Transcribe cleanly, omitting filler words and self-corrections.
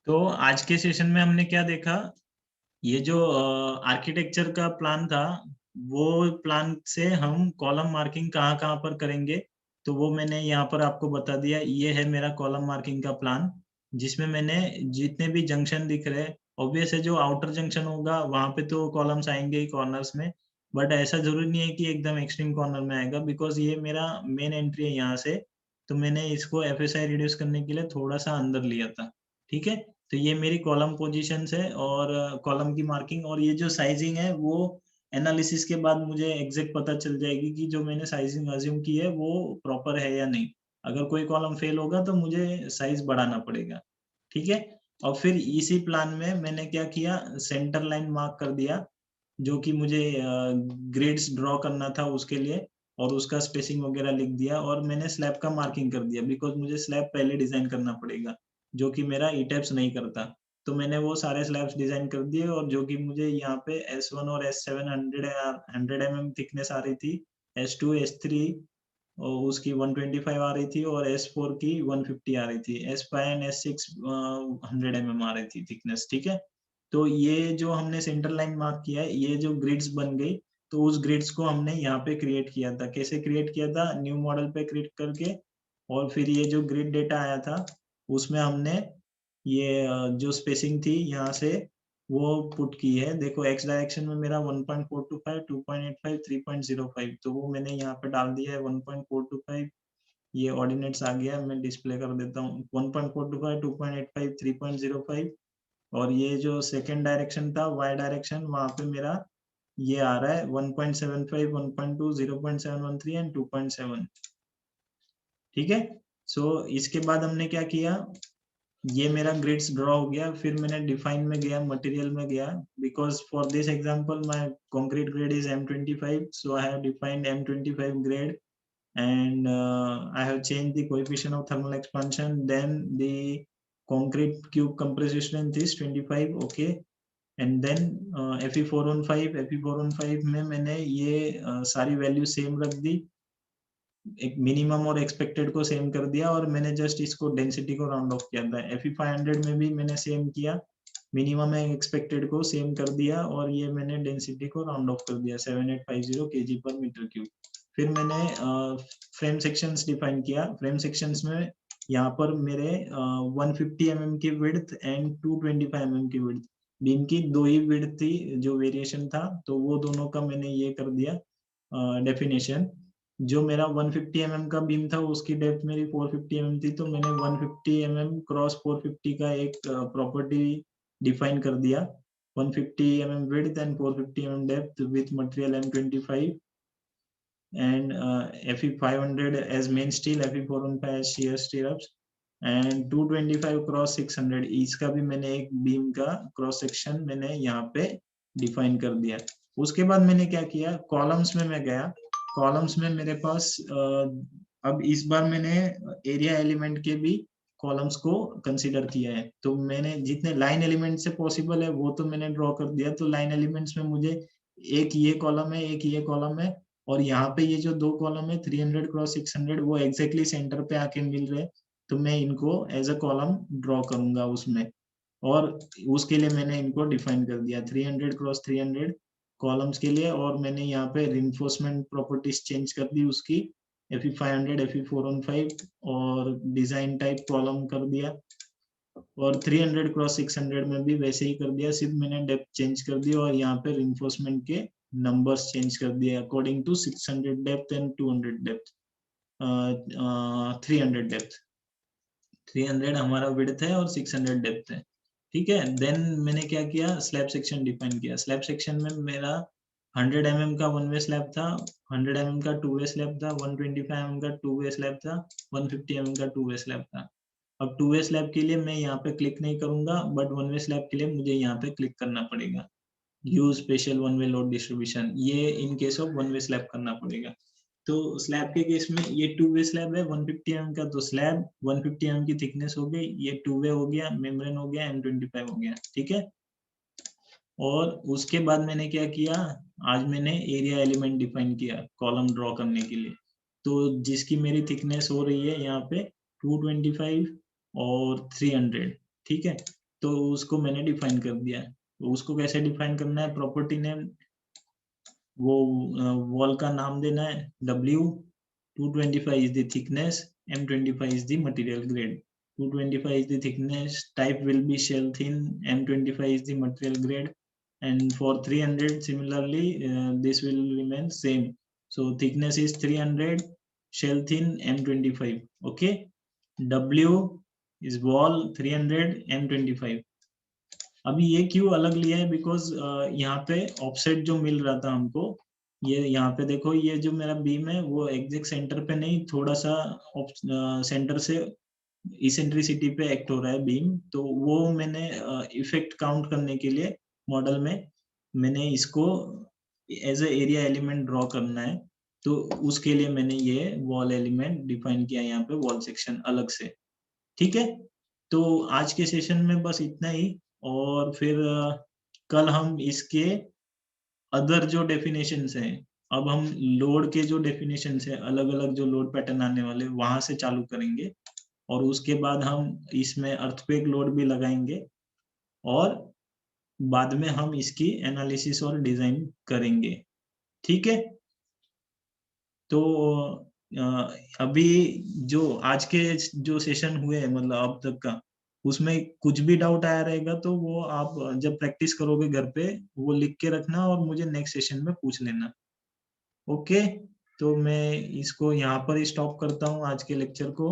तो आज के सेशन में हमने क्या देखा, ये जो आर्किटेक्चर का प्लान था, वो प्लान से हम कॉलम मार्किंग कहाँ-कहाँ पर करेंगे, तो वो मैंने यहाँ पर आपको बता दिया। ये है मेरा कॉलम मार्किंग का प्लान, जिसमें मैंने जितने भी जंक्शन दिख रहे हैं, ऑब्वियस है जो आउटर जंक्शन होगा, वहाँ पे तो कॉलम्स आएँगे ही कॉर्नर्स में, बट ऐसा ज़रूरी नहीं है कि एकदम एक्सट्रीम कॉर्नर में आएगा बिकॉज़ ये मेरा मेन एंट्री है यहाँ से, तो मैंने इसको एफएसआई रिड्यूस करने के लिए थोड़ा-सा अंदर लिया था, ठीक है? तो ये मेरी कॉलम पोजीशंस है और कॉलम की मार्किंग और ये जो साइजिंग है वो एनालिसिस के बाद मुझे एग्ज़ैक्ट पता चल जाएगी कि जो मैंने साइजिंग अज़्यूम की है वो प्रॉपर है या नहीं। अगर कोई कॉलम फेल होगा तो मुझे साइज़ बढ़ाना पड़ेगा, ठीक है? और फिर इसी प्लान में मैंने क्या किया सेंटर लाइन मार्क कर दिया, जो कि मुझे ग्रिड्स ड्रॉ करना था उसके लिए और उसका स्पेसिंग वग़ैरह लिख दिया और मैंने स्लैब का मार्किंग कर दिया बिकॉज़ मुझे स्लैब पहले डिज़ाइन करना पड़ेगा। जो कि मेरा ईटैप्स नहीं करता। तो मैंने वो सारे स्लैब्स डिज़ाइन कर दिए और जो कि मुझे यहाँ पे S1 और S7 100 एमएम थिकनेस आ रही थी, S2, S3 उसकी 125 आ रही थी और S4 की 150 आ रही थी। S5 एंड S6 100 एमएम आ रही थी थिकनेस, ठीक है? तो ये जो हमने सेंटर लाइन मार्क किया है, ये जो ग्रिड्स बन गई, तो उस ग्रिड्स को हमने यहाँ पे क्रिएट किया था। कैसे क्रिएट किया था? न्यू मॉडल पे क्लिक करके और फिर ये जो ग्रिड डेटा आया था, उसमें हमने ये जो स्पेसिंग थी यहाँ से वो पुट की है। देखो एक्स डायरेक्शन में मेरा 1.425, 2.85, 3.05 तो वो मैंने यहाँ पे डाल दिया है 1.425 ये ऑर्डिनेट्स आ गया मैं डिस्प्ले कर देता हूँ 1.425, 2.85, 3.05 और ये जो सेकंड डायरेक्शन था वाई डायरेक्शन वहाँ पे मेरा ये आ रहा है 1.75, 1.2, 0.713 एंड 2.7 ठीक है? सो इसके बाद हमने क्या किया ये मेरा ग्रिड्स ड्रॉ हो गया फिर मैंने डिफाइन में गया मटेरियल में गया because for this example my concrete grade is M25 so I have defined M25 grade and I have changed the coefficient of thermal expansion then the concrete cube compressive strength is 25 okay and then Fe415 में मैंने ये सारी value same रख दी एक minimum और expected को same कर दिया और मैंने जस्ट इसको डेंसिटी को राउंड ऑफ किया था Fe500 में भी मैंने सेम किया मिनिमम एंड एक्सपेक्टेड को सेम कर दिया और ये मैंने डेंसिटी को राउंड ऑफ कर दिया 7850 केजी पर मीटर क्यूब फिर मैंने फ्रेम सेक्शंस डिफाइन किया फ्रेम सेक्शंस में यहाँ पर मेरे 150 mm की विड्थ एंड 225 mm की विड्थ बीम की दो ही विड्थ थी जो वेरिएशन था तो वो दोनों का मैंने ये कर दिया डेफिनेशन जो मेरा 150 mm का बीम था उसकी डेप्थ मेरी 450 mm थी तो मैंने 150 mm क्रॉस 450 का एक प्रॉपर्टी डिफाइन कर दिया 150 mm width and 450 mm depth with material M25 and Fe500 as main steel Fe415 as shear stirrups and 225 cross 600 इसका भी मैंने एक बीम का क्रॉस सेक्शन मैंने यहाँ पे डिफाइन कर दिया उसके बाद मैंने क्या किया कॉलम्स में मैं गया कॉलम्स में मेरे पास अब इस बार मैंने एरिया एलिमेंट के भी कॉलम्स को कंसीडर किया है तो मैंने जितने लाइन एलिमेंट से पॉसिबल है वो तो मैंने ड्रॉ कर दिया तो लाइन एलिमेंट्स में मुझे एक ये कॉलम है एक ये कॉलम है और यहाँ पे ये जो दो कॉलम है 300 क्रॉस 600 वो एग्जैक्टली सेंटर पे आके मिल रहे तो मैं इनको एज अ कॉलम ड्रॉ करूंगा उसमें और उसके लिए मैंने इनको डिफाइन कर दिया 300 क्रॉस 300 कॉलम्स के लिए और मैंने यहाँ पे रिइंफोर्समेंट प्रॉपर्टीज चेंज कर दी उसकी Fe500 Fe415 और डिजाइन टाइप कॉलम कर दिया और 300 क्रॉस 600 में भी वैसे ही कर दिया सिर्फ मैंने डेप्थ चेंज कर दी और यहाँ पे रिइंफोर्समेंट के नंबर्स चेंज कर दिए according to 600 depth and 200 depth 300 depth 300 हमारा विड्थ है और 600 डेप्थ है ठीक है देन मैंने क्या किया स्लैब सेक्शन डिफाइन किया स्लैब सेक्शन में मेरा 100 mm का वन वे स्लैब था 100 mm का टू वे स्लैब था 125 mm का टू वे स्लैब था 150 mm का टू वे स्लैब था अब टू वे स्लैब के लिए मैं यहाँ पे क्लिक नहीं करूंगा बट वन वे स्लैब के लिए मुझे यहाँ पे क्लिक करना पड़ेगा use special one way load distribution ये in case of one way slab करना पड़ेगा तो स्लैब के केस में ये टू वे स्लैब है 150 mm का तो स्लैब 150 mm की थिकनेस हो गई ये टू वे हो गया मेम्ब्रेन हो गया M25 हो गया ठीक है और उसके बाद मैंने क्या किया आज मैंने एरिया एलिमेंट डिफाइन किया कॉलम ड्रॉ करने के लिए तो जिसकी मेरी थिकनेस हो रही है यहाँ पे 225 और 300 ठीक है तो उसको मैंने डिफाइन कर दिया। तो उसको कैसे डिफाइन करना है, प्रॉपर्टी नेम, वो वॉल का नाम देना है W, 225 is the thickness, M25 is the material grade. 225 is the thickness, type will be shell thin, M25 is the material grade, and for 300 similarly this will remain same. So thickness is 300, shell thin M25. Okay, W is wall 300, M25. अभी ये क्यों अलग लिया है, because यहाँ पे offset जो मिल रहा था हमको, ये यहाँ पे देखो, ये जो मेरा बीम है वो एग्जैक्ट सेंटर पे नहीं, थोड़ा सा सेंटर से इसेंट्रिसिटी पे एक्ट हो रहा है बीम, तो वो मैंने इफेक्ट काउंट करने के लिए मॉडल में मैंने इसको as a area element draw करना है, तो उसके लिए मैंने ये वॉल एलिमेंट डिफाइन किया यहाँ पे, वॉल सेक्शन अलग से। ठीक है, तो आज के सेशन में बस इतना ही, और फिर कल हम इसके अदर जो डेफिनेशंस हैं, अब हम लोड के जो डेफिनेशंस हैं, अलग-अलग जो लोड पैटर्न आने वाले, वहां से चालू करेंगे, और उसके बाद हम इसमें अर्थक्वेक लोड भी लगाएंगे, और बाद में हम इसकी एनालिसिस और डिजाइन करेंगे। ठीक है, तो अभी जो आज के जो सेशन हुए हैं, मतलब अब तक का, उसमें कुछ भी डाउट आया रहेगा तो वो आप जब प्रैक्टिस करोगे घर पे, वो लिख के रखना और मुझे नेक्स्ट सेशन में पूछ लेना। ओके, तो मैं इसको यहाँ पर ही स्टॉप करता हूँ आज के लेक्चर को।